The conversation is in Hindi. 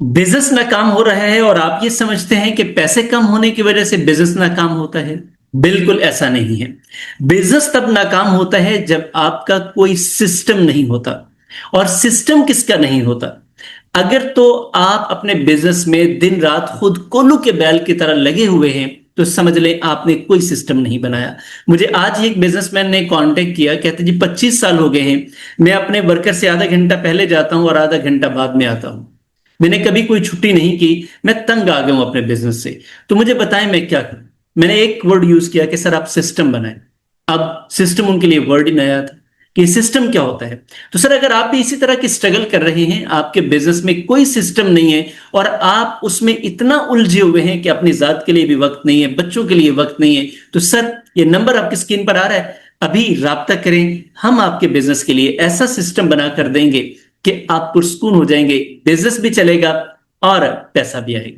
बिजनेस नाकाम हो रहा है और आप ये समझते हैं कि पैसे कम होने की वजह से बिजनेस नाकाम होता है। बिल्कुल ऐसा नहीं है। बिजनेस तब नाकाम होता है जब आपका कोई सिस्टम नहीं होता। और सिस्टम किसका नहीं होता? अगर तो आप अपने बिजनेस में दिन रात खुद कोल्लू के बैल की तरह लगे हुए हैं तो समझ लें आपने कोई सिस्टम नहीं बनाया। मुझे आज ही एक बिजनेसमैन ने कांटेक्ट किया, कहते जी 25 साल हो गए हैं, मैं अपने वर्कर से आधा घंटा पहले जाता हूं और आधा घंटा बाद में आता हूं। मैंने कभी कोई छुट्टी नहीं की। मैं तंग आ गया हूं अपने बिजनेस से। तो मुझे बताएं मैं क्या करूं। मैंने एक वर्ड यूज किया कि सर आप सिस्टम बनाएं। अब सिस्टम उनके लिए वर्ड ही नया था कि सिस्टम क्या होता है। तो सर अगर आप भी इसी तरह की स्ट्रगल कर रहे हैं, आपके बिजनेस में कोई सिस्टम नहीं है और आप उसमें इतना उलझे हुए हैं कि अपनी जात के लिए भी वक्त नहीं है, बच्चों के लिए वक्त नहीं है, तो सर ये नंबर आपकी स्क्रीन पर आ रहा है, अभी राब्ता करें। हम आपके बिजनेस के लिए ऐसा सिस्टम बना कर देंगे कि आप पुरस्कून हो जाएंगे, बिजनेस भी चलेगा और पैसा भी आएगा।